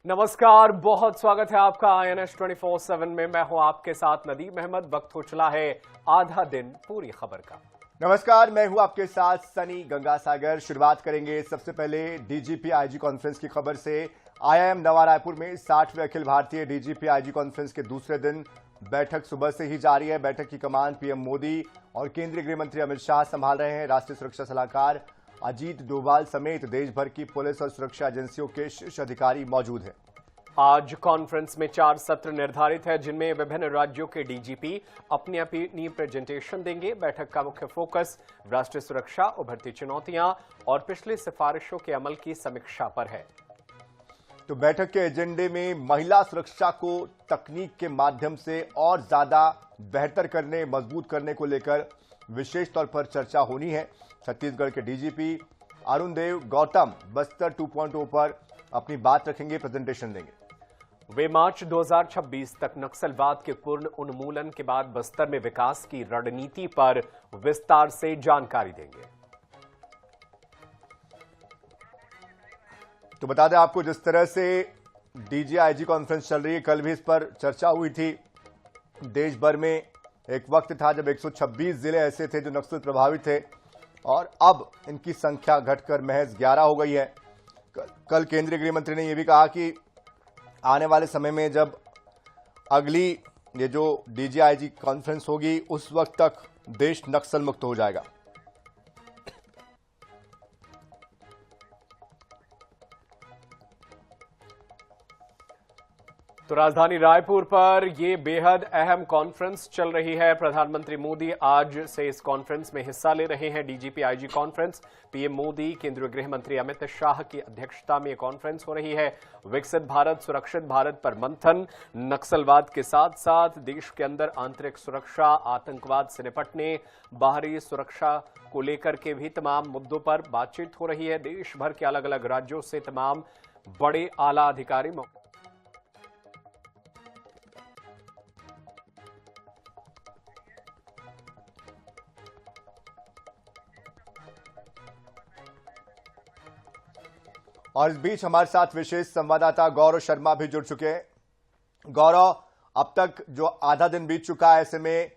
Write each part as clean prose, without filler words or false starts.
नमस्कार, बहुत स्वागत है आपका INS 24/7 में। मैं हूं आपके साथ नदीम अहमद। वक्त हो चला है आधा दिन पूरी खबर का। नमस्कार, मैं हूं आपके साथ सनी गंगासागर। शुरुआत करेंगे सबसे पहले डीजीपी आईजी कॉन्फ्रेंस की खबर से। IIM नवा रायपुर में 60वें Akhil Bharatiya DGP IG conference के दूसरे दिन बैठक सुबह से ही जारी है। बैठक की कमान पीएम मोदी और केंद्रीय गृह मंत्री अमित शाह संभाल रहे हैं। राष्ट्रीय सुरक्षा सलाहकार अजीत डोभाल समेत देश भर की पुलिस और सुरक्षा एजेंसियों के शीर्ष अधिकारी मौजूद हैं। आज कॉन्फ्रेंस में 4 सत्र निर्धारित है, जिनमें विभिन्न राज्यों के डीजीपी अपनी अपनी प्रेजेंटेशन देंगे। बैठक का मुख्य फोकस राष्ट्रीय सुरक्षा, उभरती चुनौतियां और पिछली सिफारिशों के अमल की समीक्षा पर है। तो बैठक के एजेंडे में महिला सुरक्षा को तकनीक के माध्यम से और ज्यादा बेहतर करने, मजबूत करने को लेकर विशेष तौर पर चर्चा होनी है। छत्तीसगढ़ के डीजीपी अरुण देव गौतम बस्तर 2.0 पर अपनी बात रखेंगे, प्रेजेंटेशन देंगे। वे मार्च 2026 तक नक्सलवाद के पूर्ण उन्मूलन के बाद बस्तर में विकास की रणनीति पर विस्तार से जानकारी देंगे। तो बता दें आपको, जिस तरह से डीजीआईजी कॉन्फ्रेंस चल रही है, कल भी इस पर चर्चा हुई थी। देश भर में एक वक्त था जब 126 जिले ऐसे थे जो नक्सल प्रभावित थे और अब इनकी संख्या घटकर महज 11 हो गई है। कल केंद्रीय गृह मंत्री ने यह भी कहा कि आने वाले समय में जब अगली ये जो डीजीआईजी कॉन्फ्रेंस होगी उस वक्त तक देश नक्सल मुक्त हो जाएगा। तो राजधानी रायपुर पर यह बेहद अहम कॉन्फ्रेंस चल रही है। प्रधानमंत्री मोदी आज से इस कॉन्फ्रेंस में हिस्सा ले रहे हैं। DGP IG conference, PM Modi, केंद्रीय गृह मंत्री अमित शाह की अध्यक्षता में यह कॉन्फ्रेंस हो रही है। विकसित भारत, सुरक्षित भारत पर मंथन, नक्सलवाद के साथ साथ देश के अंदर आंतरिक सुरक्षा, आतंकवाद से निपटने, बाहरी सुरक्षा को लेकर के भी तमाम मुद्दों पर बातचीत हो रही है। देश भर के अलग अलग राज्यों से तमाम बड़े आला अधिकारी और इस बीच हमारे साथ विशेष संवाददाता गौरव शर्मा भी जुड़ चुके हैं। गौरव, अब तक जो आधा दिन बीत चुका है, ऐसे में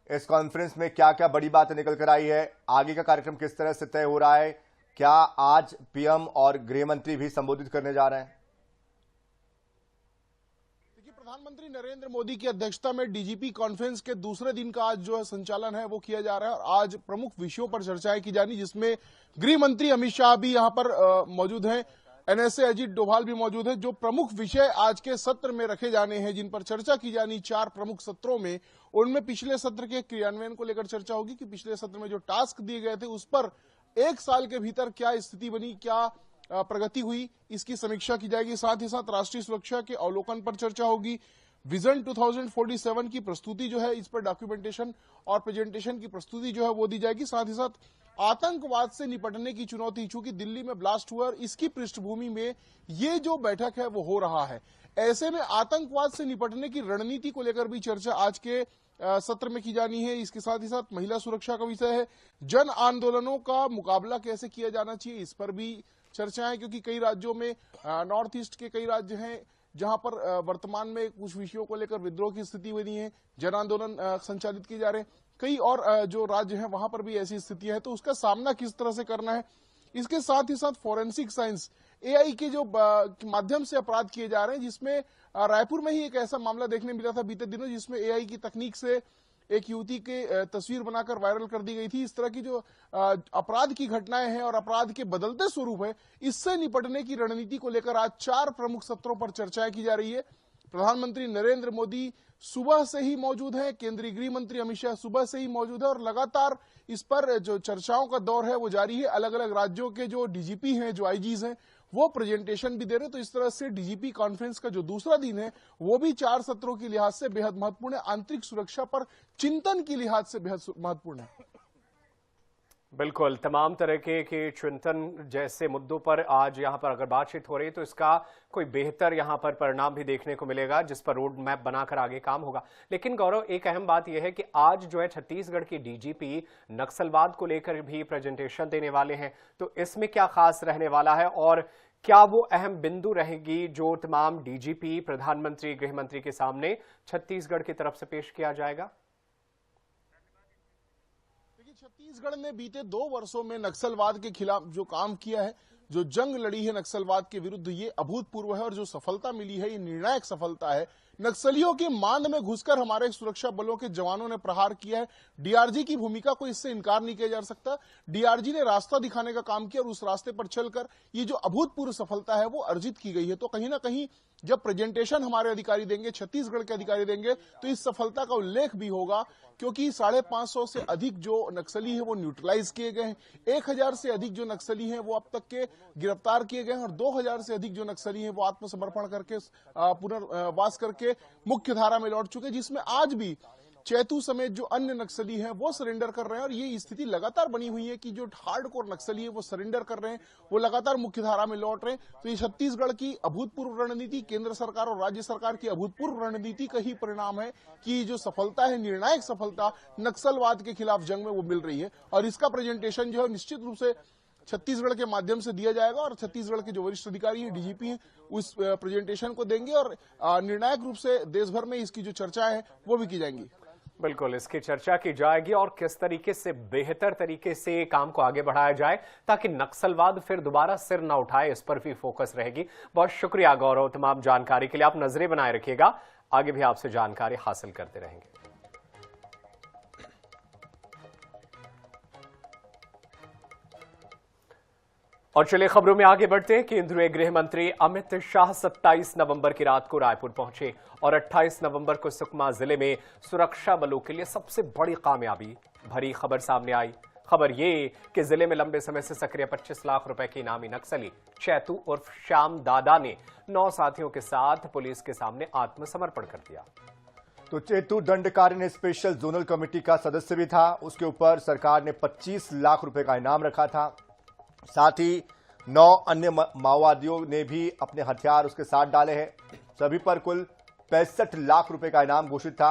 इस कॉन्फ्रेंस में क्या क्या बड़ी बातें निकल कर आई है? आगे का कार्यक्रम किस तरह से तय हो रहा है? क्या आज पीएम और गृह मंत्री भी संबोधित करने जा रहे हैं? प्रधानमंत्री नरेंद्र मोदी की अध्यक्षता में डीजीपी कॉन्फ्रेंस के दूसरे दिन का आज जो है संचालन है वो किया जा रहा है और आज प्रमुख विषयों पर चर्चाएं की जानी, जिसमें गृह मंत्री अमित शाह भी यहां पर मौजूद हैं, एनएसए अजीत डोभाल भी मौजूद है। जो प्रमुख विषय आज के सत्र में रखे जाने हैं, जिन पर चर्चा की जानी 4 प्रमुख सत्रों में, उनमें पिछले सत्र के क्रियान्वयन को लेकर चर्चा होगी कि पिछले सत्र में जो टास्क दिए गए थे उस पर 1 साल के भीतर क्या स्थिति बनी, क्या प्रगति हुई, इसकी समीक्षा की जाएगी। साथ ही साथ राष्ट्रीय सुरक्षा के अवलोकन पर चर्चा होगी। विजन 2047 की प्रस्तुति जो है, इस पर डॉक्यूमेंटेशन और प्रेजेंटेशन की प्रस्तुति जो है वो दी जाएगी। साथ ही साथ आतंकवाद से निपटने की चुनौती, चूंकि दिल्ली में ब्लास्ट हुआ और इसकी पृष्ठभूमि में ये जो बैठक है वो हो रहा है, ऐसे में आतंकवाद से निपटने की रणनीति को लेकर भी चर्चा आज के सत्र में की जानी है। इसके साथ ही साथ महिला सुरक्षा का विषय है। जन आंदोलनों का मुकाबला कैसे किया जाना चाहिए, इस पर भी चर्चाएं, क्योंकि कई राज्यों में, नॉर्थ ईस्ट के कई राज्य हैं जहां पर वर्तमान में कुछ विषयों को लेकर विद्रोह की स्थिति बनी है, जन आंदोलन संचालित किए जा रहे हैं। कई और जो राज्य हैं वहां पर भी ऐसी स्थितियां हैं, तो उसका सामना किस तरह से करना है। इसके साथ ही साथ फॉरेंसिक साइंस, एआई के जो माध्यम से अपराध किए जा रहे हैं, जिसमें रायपुर में ही एक ऐसा मामला देखने मिला था बीते दिनों, जिसमें एआई की तकनीक से एक युवती के तस्वीर बनाकर वायरल कर दी गई थी। इस तरह की जो अपराध की घटनाएं हैं और अपराध के बदलते स्वरूप है, इससे निपटने की रणनीति को लेकर आज 4 प्रमुख सत्रों पर चर्चाएं की जा रही है। प्रधानमंत्री नरेंद्र मोदी सुबह से ही मौजूद है, केंद्रीय गृह मंत्री अमित शाह सुबह से ही मौजूद है और लगातार इस पर जो चर्चाओं का दौर है वो जारी है। अलग अलग राज्यों के जो डीजीपी हैं, जो आईजीज हैं, वो प्रेजेंटेशन भी दे रहे हैं। तो इस तरह से डीजीपी कॉन्फ्रेंस का जो दूसरा दिन है वो भी 4 सत्रों के लिहाज से बेहद महत्वपूर्ण है, आंतरिक सुरक्षा पर चिंतन की लिहाज से बेहद महत्वपूर्ण है। बिल्कुल, तमाम तरह के चिंतन जैसे मुद्दों पर आज यहां पर अगर बातचीत हो रही है तो इसका कोई बेहतर यहां पर परिणाम भी देखने को मिलेगा, जिस पर रोड मैप बनाकर आगे काम होगा। लेकिन गौरव, एक अहम बात यह है कि आज जो है छत्तीसगढ़ की डीजीपी नक्सलवाद को लेकर भी प्रेजेंटेशन देने वाले हैं, तो इसमें क्या खास रहने वाला है और क्या वो अहम बिंदु रहेगी जो तमाम डीजीपी, प्रधानमंत्री, गृह मंत्री के सामने छत्तीसगढ़ की तरफ से पेश किया जाएगा? देखिए, छत्तीसगढ़ ने बीते 2 वर्षों में नक्सलवाद के खिलाफ जो काम किया है, जो जंग लड़ी है नक्सलवाद के विरुद्ध, ये अभूतपूर्व है और जो सफलता मिली है ये निर्णायक सफलता है। नक्सलियों के मांद में घुसकर हमारे सुरक्षा बलों के जवानों ने प्रहार किया है। डीआरजी की भूमिका को इससे इनकार नहीं किया जा सकता। डीआरजी ने रास्ता दिखाने का काम किया और उस रास्ते पर चलकर ये जो अभूतपूर्व सफलता है वो अर्जित की गई है। तो कहीं ना कहीं जब प्रेजेंटेशन हमारे अधिकारी देंगे, छत्तीसगढ़ के अधिकारी देंगे, तो इस सफलता का उल्लेख भी होगा, क्योंकि 550 से अधिक जो नक्सली है वो न्यूट्रलाइज किए गए हैं। 1000 से अधिक जो नक्सली हैं वो अब तक के गिरफ्तार किए गए हैं और 2000 से अधिक जो नक्सली हैं वो आत्मसमर्पण करके पुनर्वास करके मुख्य धारा में लौट चुके, जिसमें आज भी चैतू समेत जो अन्य नक्सली हैं वो सरेंडर कर रहे हैं। और ये स्थिति लगातार बनी हुई है कि जो हार्डकोर नक्सली है वो सरेंडर कर रहे हैं, वो लगातार मुख्य धारा में लौट रहे हैं। तो ये छत्तीसगढ़ की अभूतपूर्व रणनीति, केंद्र सरकार और राज्य सरकार की अभूतपूर्व रणनीति का ही परिणाम है कि जो सफलता है, निर्णायक सफलता नक्सलवाद के खिलाफ जंग में वो मिल रही है। और इसका प्रेजेंटेशन जो है निश्चित रूप से छत्तीसगढ़ के माध्यम से दिया जाएगा और छत्तीसगढ़ के जो वरिष्ठ अधिकारी हैं, डीजीपी हैं, उस प्रेजेंटेशन को देंगे और निर्णायक रूप से देश भर में इसकी जो चर्चाएं हैं वो भी की जाएंगी। बिल्कुल, इसकी चर्चा की जाएगी और किस तरीके से बेहतर तरीके से काम को आगे बढ़ाया जाए ताकि नक्सलवाद फिर दोबारा सिर न उठाए, इस पर भी फोकस रहेगी। बहुत शुक्रिया गौरव, तमाम जानकारी के लिए। आप नजरें बनाए रखिएगा, आगे भी आपसे जानकारी हासिल करते रहेंगे। और चलिए खबरों में आगे बढ़ते हैं। केंद्रीय गृह मंत्री अमित शाह 27 नवंबर की रात को रायपुर पहुंचे और 28 नवंबर को सुकमा जिले में सुरक्षा बलों के लिए सबसे बड़ी कामयाबी भरी खबर सामने आई। खबर ये कि जिले में लंबे समय से सक्रिय 25 लाख रुपए के इनामी नक्सली चैतू उर्फ श्याम दादा ने 9 साथियों के साथ पुलिस के सामने आत्मसमर्पण कर दिया। तो चैतू दंडकार्य स्पेशल जोनल कमेटी का सदस्य भी था। उसके ऊपर सरकार ने 25 लाख रुपए का इनाम रखा था। साथ ही 9 अन्य माओवादियों ने भी अपने हथियार उसके साथ डाले हैं। सभी पर कुल 65 लाख रुपए का इनाम घोषित था।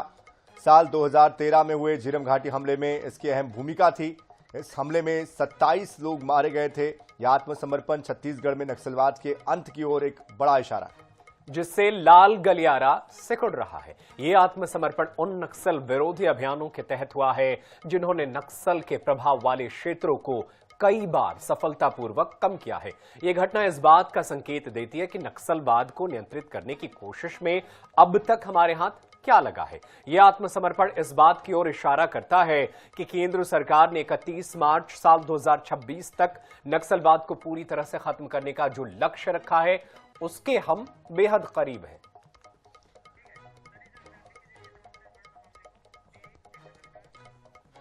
साल 2013 में हुए झीरम घाटी हमले में इसकी अहम भूमिका थी। इस हमले में 27 लोग मारे गए थे। यह आत्मसमर्पण छत्तीसगढ़ में नक्सलवाद के अंत की ओर एक बड़ा इशारा है, जिससे लाल गलियारा सिकुड़ रहा है। ये आत्मसमर्पण उन नक्सल विरोधी अभियानों के तहत हुआ है जिन्होंने नक्सल के प्रभाव वाले क्षेत्रों को कई बार सफलतापूर्वक कम किया है। यह घटना इस बात का संकेत देती है कि नक्सलवाद को नियंत्रित करने की कोशिश में अब तक हमारे हाथ क्या लगा है। यह आत्मसमर्पण इस बात की ओर इशारा करता है कि केंद्र सरकार ने 31 मार्च साल 2026 तक नक्सलवाद को पूरी तरह से खत्म करने का जो लक्ष्य रखा है उसके हम बेहद करीब हैं।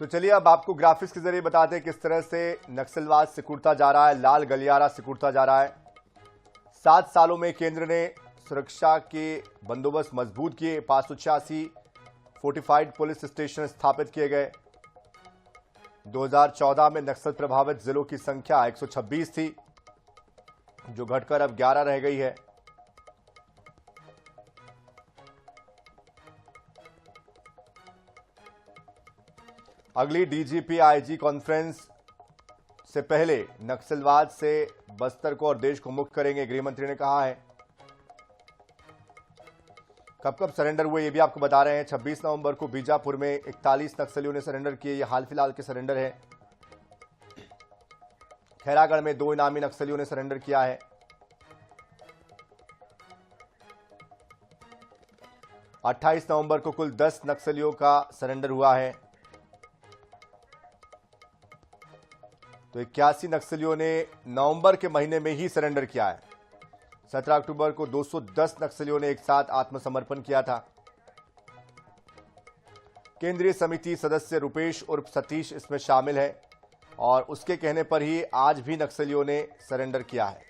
तो चलिए अब आपको ग्राफिक्स के जरिए बताते हैं किस तरह से नक्सलवाद सिकुड़ता जा रहा है, लाल गलियारा सिकुड़ता जा रहा है। 7 सालों में केंद्र ने सुरक्षा के बंदोबस्त मजबूत किए। 586 फोर्टिफाइड पुलिस स्टेशन स्थापित किए गए। 2014 में नक्सल प्रभावित जिलों की संख्या 126 थी, जो घटकर अब 11 रह गई है। अगली डीजीपी आईजी कॉन्फ्रेंस से पहले नक्सलवाद से बस्तर को और देश को मुक्त करेंगे, गृह मंत्री ने कहा है। कब कब सरेंडर हुए ये भी आपको बता रहे हैं। 26 नवंबर को बीजापुर में 41 नक्सलियों ने सरेंडर किए। ये हाल फिलहाल के सरेंडर है। खैरागढ़ में 2 इनामी नक्सलियों ने सरेंडर किया है। 28 नवंबर को कुल 10 नक्सलियों का सरेंडर हुआ है। तो 81 नक्सलियों ने नवंबर के महीने में ही सरेंडर किया है। 17 अक्टूबर को 210 नक्सलियों ने एक साथ आत्मसमर्पण किया था। केंद्रीय समिति सदस्य रुपेश उर्फ सतीश इसमें शामिल है और उसके कहने पर ही आज भी नक्सलियों ने सरेंडर किया है।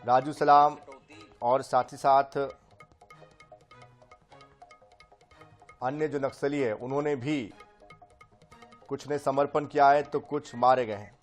राजू सलाम और साथ ही साथ अन्य जो नक्सली है उन्होंने भी, कुछ ने समर्पण किया है तो कुछ मारे गए हैं।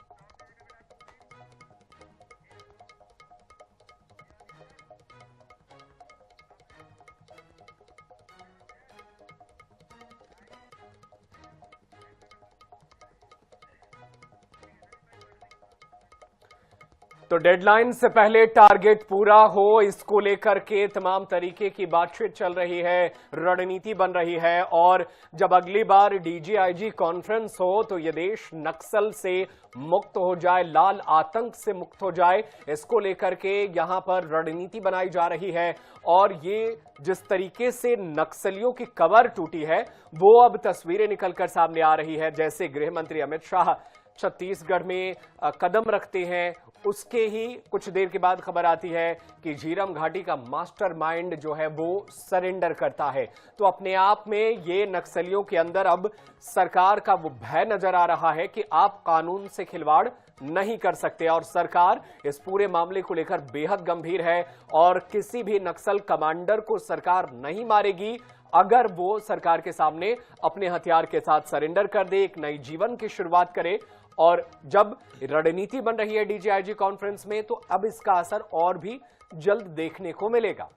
तो डेडलाइन से पहले टारगेट पूरा हो, इसको लेकर के तमाम तरीके की बातचीत चल रही है, रणनीति बन रही है। और जब अगली बार डीजीआईजी कॉन्फ्रेंस हो तो यह देश नक्सल से मुक्त हो जाए, लाल आतंक से मुक्त हो जाए, इसको लेकर के यहां पर रणनीति बनाई जा रही है। और ये जिस तरीके से नक्सलियों की कमर टूटी है वो अब तस्वीरें निकलकर सामने आ रही है। जैसे गृह मंत्री अमित शाह छत्तीसगढ़ में कदम रखते हैं, उसके ही कुछ देर के बाद खबर आती है कि झीरम घाटी का मास्टरमाइंड जो है वो सरेंडर करता है। तो अपने आप में ये नक्सलियों के अंदर अब सरकार का वो भय नजर आ रहा है कि आप कानून से खिलवाड़ नहीं कर सकते। और सरकार इस पूरे मामले को लेकर बेहद गंभीर है और किसी भी नक्सल कमांडर को सरकार नहीं मारेगी अगर वो सरकार के सामने अपने हथियार के साथ सरेंडर कर दे, एक नई जीवन की शुरुआत करे। और जब रणनीति बन रही है डीजीआईजी कॉन्फ्रेंस में तो अब इसका असर और भी जल्द देखने को मिलेगा।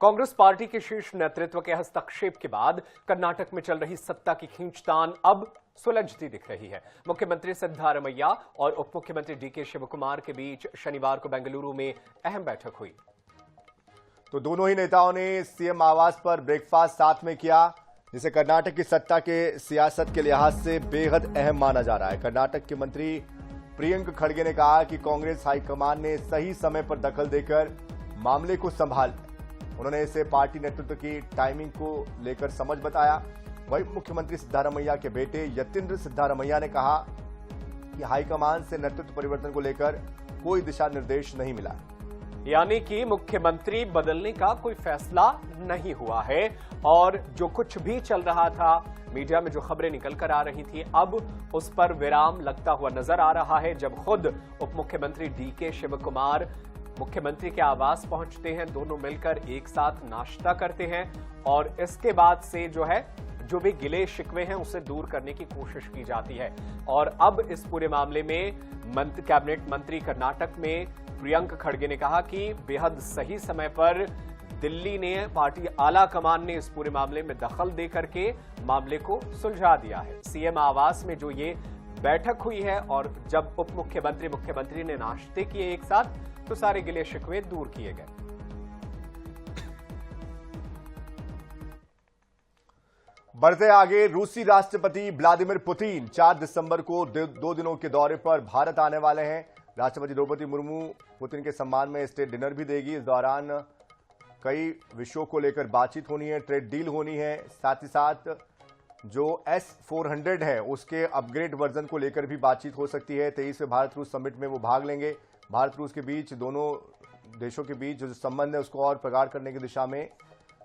कांग्रेस पार्टी के शीर्ष नेतृत्व के हस्तक्षेप के बाद कर्नाटक में चल रही सत्ता की खींचतान अब सुलझती दिख रही है। मुख्यमंत्री सिद्धारमैया और उप मुख्यमंत्री डीके शिवकुमार के बीच शनिवार को बेंगलुरु में अहम बैठक हुई। तो दोनों ही नेताओं ने सीएम आवास पर ब्रेकफास्ट साथ में किया, जिसे कर्नाटक की सत्ता के सियासत के लिहाज से बेहद अहम माना जा रहा है। कर्नाटक के मंत्री प्रियंक खड़गे ने कहा कि कांग्रेस हाईकमान ने सही समय पर दखल देकर मामले को संभाल, उन्होंने इसे पार्टी नेतृत्व की टाइमिंग को लेकर समझ बताया। वहीं मुख्यमंत्री सिद्धारमैया के बेटे यतीन्द्र सिद्धारमैया ने कहा कि हाईकमान से नेतृत्व परिवर्तन को लेकर कोई दिशा निर्देश नहीं मिला, यानी कि मुख्यमंत्री बदलने का कोई फैसला नहीं हुआ है। और जो कुछ भी चल रहा था, मीडिया में जो खबरें निकल कर आ रही थी, अब उस पर विराम लगता हुआ नजर आ रहा है जब खुद उप मुख्यमंत्री डीके शिवकुमार मुख्यमंत्री के आवास पहुंचते हैं, दोनों मिलकर एक साथ नाश्ता करते हैं और इसके बाद से जो भी गिले शिकवे हैं उसे दूर करने की कोशिश की जाती है। और अब इस पूरे मामले में कैबिनेट मंत्री कर्नाटक में प्रियंक खड़गे ने कहा कि बेहद सही समय पर दिल्ली ने, पार्टी आला कमान ने इस पूरे मामले में दखल दे करके मामले को सुलझा दिया है। सीएम आवास में जो ये बैठक हुई है और जब उप मुख्यमंत्री ने नाश्ते किए एक साथ, तो सारे गिले शिकवे दूर किए गए। बढ़ते आगे, रूसी राष्ट्रपति व्लादिमीर पुतिन 4 दिसंबर को 2 दिनों के दौरे पर भारत आने वाले हैं। राष्ट्रपति द्रौपदी मुर्मू पुतिन के सम्मान में स्टेट डिनर भी देगी। इस दौरान कई विषयों को लेकर बातचीत होनी है, ट्रेड डील होनी है, साथ ही साथ जो S-400 है उसके अपग्रेड वर्जन को लेकर भी बातचीत हो सकती है। 23वें भारत रूस समिट में वो भाग लेंगे। भारत रूस के बीच, दोनों देशों के बीच जो संबंध है उसको और प्रगाढ़ करने की दिशा में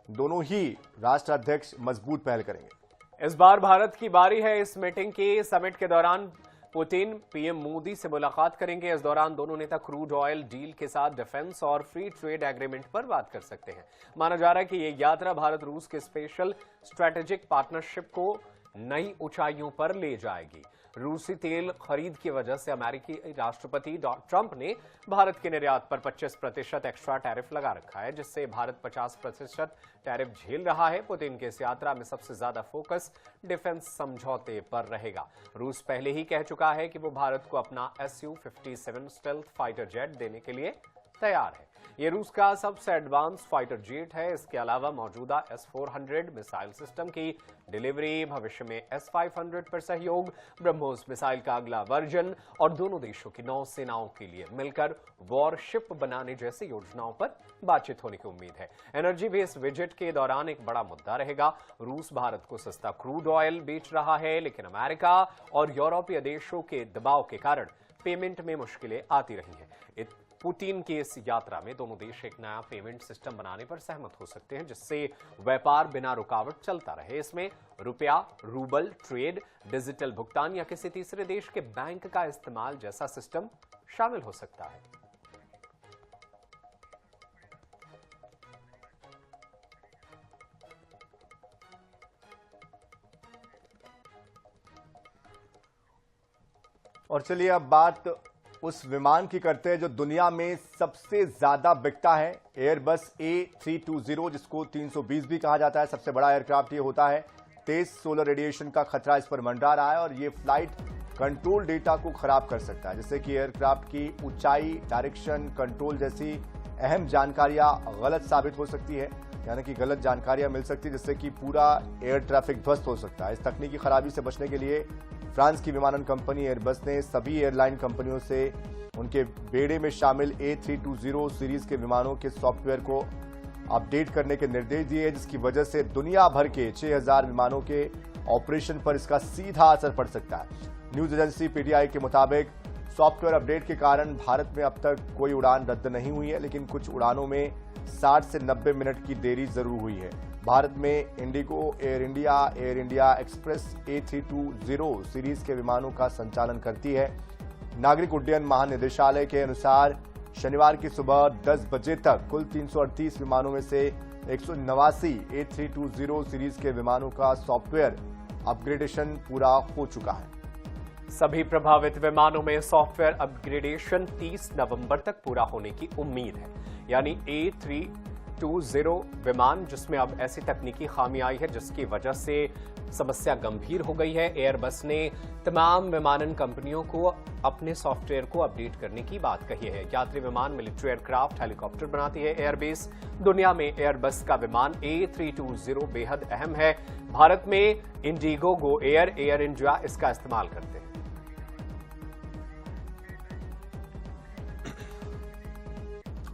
दोनों ही राष्ट्राध्यक्ष मजबूत पहल करेंगे। इस बार भारत की बारी है इस मीटिंग की। समिट के दौरान पुतिन पीएम मोदी से मुलाकात करेंगे। इस दौरान दोनों नेता क्रूड ऑयल डील के साथ डिफेंस और फ्री ट्रेड एग्रीमेंट पर बात कर सकते हैं। माना जा रहा है कि ये यात्रा भारत रूस के स्पेशल स्ट्रेटेजिक पार्टनरशिप को नई ऊंचाइयों पर ले जाएगी। रूसी तेल खरीद की वजह से अमेरिकी राष्ट्रपति ट्रंप ने भारत के निर्यात पर 25% एक्स्ट्रा टैरिफ लगा रखा है, जिससे भारत 50% टैरिफ झेल रहा है। पुतिन के इस यात्रा में सबसे ज्यादा फोकस डिफेंस समझौते पर रहेगा। रूस पहले ही कह चुका है कि वो भारत को अपना Su-57 स्टेल्थ फाइटर जेट देने के लिए तैयार है। ये रूस का सबसे एडवांस फाइटर जेट है। इसके अलावा मौजूदा S-400 मिसाइल सिस्टम की डिलीवरी, भविष्य में S-500 पर सहयोग, ब्रह्मोस मिसाइल का अगला वर्जन और दोनों देशों की नौसेनाओं के लिए मिलकर वॉरशिप बनाने जैसी योजनाओं पर बातचीत होने की उम्मीद है। एनर्जी भी इस विजिट के दौरान एक बड़ा मुद्दा रहेगा। रूस भारत को सस्ता क्रूड ऑयल बेच रहा है, लेकिन अमेरिका और यूरोपीय देशों के दबाव के कारण पेमेंट में मुश्किलें आती रही हैं। पुतिन की इस यात्रा में दोनों देश एक नया पेमेंट सिस्टम बनाने पर सहमत हो सकते हैं, जिससे व्यापार बिना रुकावट चलता रहे। इसमें रुपया, रूबल, ट्रेड, डिजिटल भुगतान या किसी तीसरे देश के बैंक का इस्तेमाल जैसा सिस्टम शामिल हो सकता है। और चलिए अब बात उस विमान की करते हैं जो दुनिया में सबसे ज्यादा बिकता है, एयरबस A320, जिसको 320 भी कहा जाता है। सबसे बड़ा एयरक्राफ्ट ये होता है। तेज सोलर रेडिएशन का खतरा इस पर मंडरा रहा है और ये फ्लाइट कंट्रोल डेटा को खराब कर सकता है, जिससे कि एयरक्राफ्ट की ऊंचाई, डायरेक्शन, कंट्रोल जैसी अहम जानकारियां गलत साबित हो सकती है, यानी कि गलत जानकारियां मिल सकती है, जिससे कि पूरा एयर ट्रैफिक ध्वस्त हो सकता है। इस तकनीकी खराबी से बचने के लिए फ्रांस की विमानन कंपनी एयरबस ने सभी एयरलाइन कंपनियों से उनके बेड़े में शामिल A320 सीरीज के विमानों के सॉफ्टवेयर को अपडेट करने के निर्देश दिए, जिसकी वजह से दुनिया भर के 6000 विमानों के ऑपरेशन पर इसका सीधा असर पड़ सकता है। न्यूज एजेंसी PTI के मुताबिक सॉफ्टवेयर अपडेट के कारण भारत में अब तक कोई उड़ान रद्द नहीं हुई है, लेकिन कुछ उड़ानों में 60 से 90 मिनट की देरी जरूर हुई है। भारत में Indigo, air India express A320 series के विमानों का संचालन करती है। नागरिक उड्डयन महानिदेशालय के अनुसार शनिवार की सुबह 10 बजे तक कुल 338 विमानों में से 189 A320 सीरीज के विमानों का सॉफ्टवेयर अपग्रेडेशन पूरा हो चुका है। सभी प्रभावित विमानों में सॉफ्टवेयर अपग्रेडेशन 30 नवंबर तक पूरा होने की उम्मीद है। यानी A320 विमान जिसमें अब ऐसी तकनीकी खामी आई है जिसकी वजह से समस्या गंभीर हो गई है। एयरबस ने तमाम विमानन कंपनियों को अपने सॉफ्टवेयर को अपडेट करने की बात कही है। यात्री विमान, मिलिट्री एयरक्राफ्ट, हेलीकॉप्टर बनाती है एयरबेस। दुनिया में एयरबस का विमान A320 बेहद अहम है। भारत में इंडिगो, गो एयर इंडिया इसका इस्तेमाल करते हैं।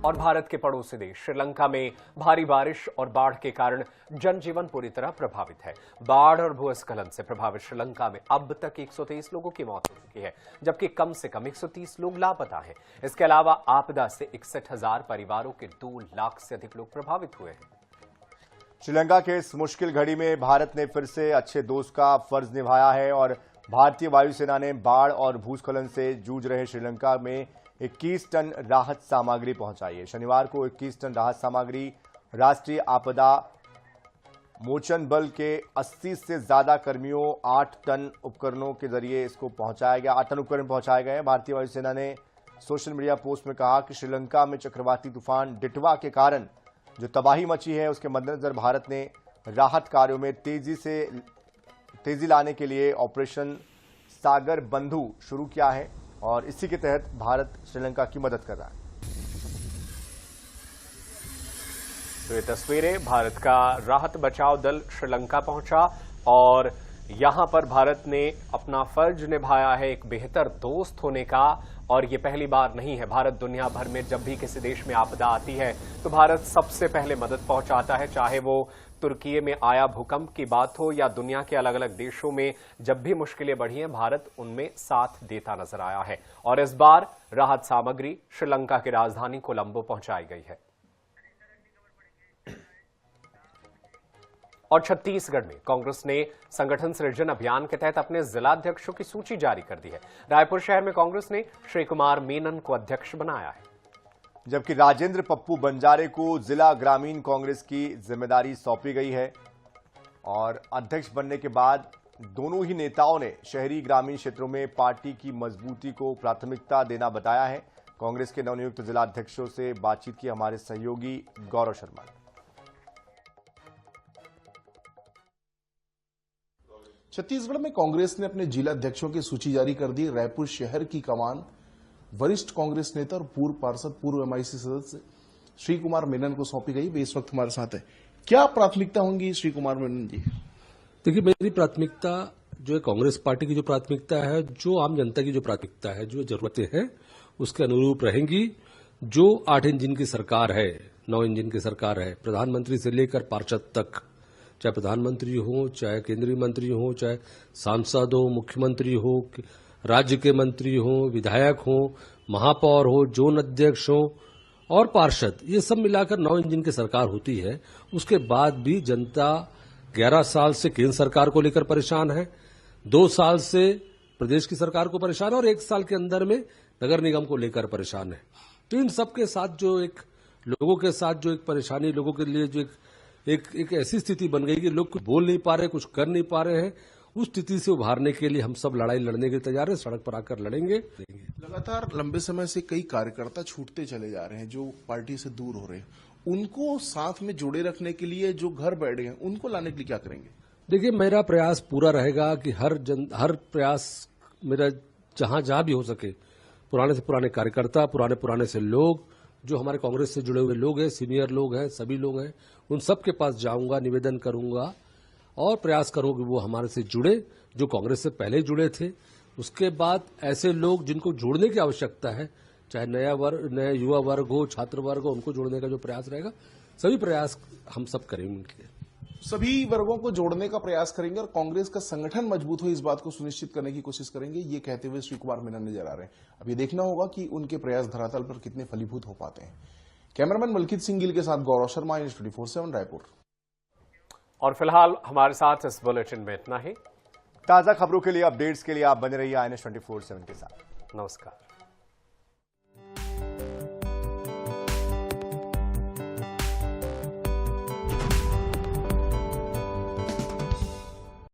और भारत के पड़ोसी देश श्रीलंका में भारी बारिश और बाढ़ के कारण जनजीवन पूरी तरह प्रभावित है। बाढ़ और भूस्खलन से प्रभावित श्रीलंका में अब तक 123 लोगों की मौत हो चुकी है, जबकि कम से कम 130 लोग लापता हैं। इसके अलावा आपदा से 61,000 परिवारों के 2 लाख से अधिक लोग प्रभावित हुए हैं। श्रीलंका के इस मुश्किल घड़ी में भारत ने फिर से अच्छे दोस्त का फर्ज निभाया है और भारतीय वायुसेना ने बाढ़ और भूस्खलन से जूझ रहे श्रीलंका में 21 टन राहत सामग्री पहुंचाई है। शनिवार को 21 टन राहत सामग्री राष्ट्रीय आपदा मोचन बल के 80 से ज्यादा कर्मियों, 8 टन उपकरणों के जरिए इसको पहुंचाया गया। 8 टन उपकरण पहुंचाए गए। भारतीय वायुसेना ने सोशल मीडिया पोस्ट में कहा कि श्रीलंका में चक्रवाती तूफान डिटवा के कारण जो तबाही मची है, उसके मद्देनजर भारत ने राहत कार्यों में तेजी लाने के लिए ऑपरेशन सागर बंधु शुरू किया है और इसी के तहत भारत श्रीलंका की मदद कर रहा है। तो ये तस्वीरें, भारत का राहत बचाव दल श्रीलंका पहुंचा और यहां पर भारत ने अपना फर्ज निभाया है एक बेहतर दोस्त होने का। और ये पहली बार नहीं है। भारत दुनिया भर में जब भी किसी देश में आपदा आती है तो भारत सबसे पहले मदद पहुंचाता है, चाहे वो तुर्की में आया भूकंप की बात हो या दुनिया के अलग अलग देशों में जब भी मुश्किलें बढ़ी हैं, भारत उनमें साथ देता नजर आया है। और इस बार राहत सामग्री श्रीलंका की राजधानी कोलंबो पहुंचाई गई है। और छत्तीसगढ़ में कांग्रेस ने संगठन सृजन अभियान के तहत अपने जिलाध्यक्षों की सूची जारी कर दी है। रायपुर शहर में कांग्रेस ने श्री कुमार मेनन को अध्यक्ष बनाया है, जबकि राजेंद्र पप्पू बंजारे को जिला ग्रामीण कांग्रेस की जिम्मेदारी सौंपी गई है। और अध्यक्ष बनने के बाद दोनों ही नेताओं ने शहरी ग्रामीण क्षेत्रों में पार्टी की मजबूती को प्राथमिकता देना बताया है। कांग्रेस के नवनियुक्त जिलाध्यक्षों से बातचीत की हमारे सहयोगी गौरव शर्मा ने। छत्तीसगढ़ में कांग्रेस ने अपने जिला अध्यक्षों की सूची जारी कर दी। रायपुर शहर की कमान वरिष्ठ कांग्रेस नेता और पूर्व पार्षद, पूर्व MIC सदस्य श्री कुमार मेनन को सौंपी गई। वे इस वक्त हमारे साथ है। क्या प्राथमिकता होंगी श्री कुमार मेनन जी? देखिए, मेरी प्राथमिकता जो है कांग्रेस पार्टी की जो प्राथमिकता है, जो आम जनता की जो प्राथमिकता है, जो जरूरतें हैं उसके अनुरूप रहेंगी। जो 8 इंजन की सरकार है, 9 इंजन की सरकार है, प्रधानमंत्री से लेकर पार्षद तक, चाहे प्रधानमंत्री हो, चाहे केंद्रीय मंत्री हो, चाहे सांसद हो, मुख्यमंत्री हो, राज्य के मंत्री हो, विधायक हो, महापौर हो, जोन अध्यक्ष हो और पार्षद, ये सब मिलाकर 9 इंजन की सरकार होती है। उसके बाद भी जनता 11 साल से केंद्र सरकार को लेकर परेशान है, 2 साल से प्रदेश की सरकार को परेशान है और 1 साल के अंदर में नगर निगम को लेकर परेशान है। तो इन सबके साथ जो एक लोगों के साथ जो एक परेशानी, लोगों के लिए जो एक ऐसी स्थिति बन गई कि लोग कुछ बोल नहीं पा रहे, कुछ कर नहीं पा रहे हैं। उस स्थिति से उभारने के लिए हम सब लड़ाई लड़ने के लिए तैयार हैं, सड़क पर आकर लड़ेंगे। लगातार लंबे समय से कई कार्यकर्ता छूटते चले जा रहे हैं, जो पार्टी से दूर हो रहे हैं। उनको साथ में जोड़े रखने के लिए जो घर बैठे हैं, उनको लाने के लिए क्या करेंगे? देखिए, मेरा प्रयास पूरा रहेगा कि हर प्रयास मेरा जहां जहां भी हो सके, पुराने से पुराने कार्यकर्ता, पुराने से लोग, जो हमारे कांग्रेस से जुड़े हुए लोग हैं, सीनियर लोग हैं, सभी लोग हैं, उन सब के पास जाऊंगा, निवेदन करूंगा और प्रयास करूंगा कि वो हमारे से जुड़े, जो कांग्रेस से पहले जुड़े थे। उसके बाद ऐसे लोग जिनको जोड़ने की आवश्यकता है, चाहे नया युवा वर्ग हो, छात्र वर्ग हो, उनको जोड़ने का जो प्रयास रहेगा, सभी प्रयास हम सब करेंगे उनके लिए। सभी वर्गों को जोड़ने का प्रयास करेंगे और कांग्रेस का संगठन मजबूत हो, इस बात को सुनिश्चित करने की कोशिश करेंगे, ये कहते हुए श्री कुमार मीना नजर आ रहे हैं। अब ये देखना होगा कि उनके प्रयास धरातल पर कितने फलीभूत हो पाते हैं। कैमरामैन मलकित सिंह गिल के साथ गौरव शर्मा, न्यूज़ 24/7 रायपुर। और फिलहाल हमारे साथ इस बुलेटिन में इतना ही। ताजा खबरों के लिए, अपडेट्स के लिए आप बने रहिए INS 24/7 के साथ। नमस्कार।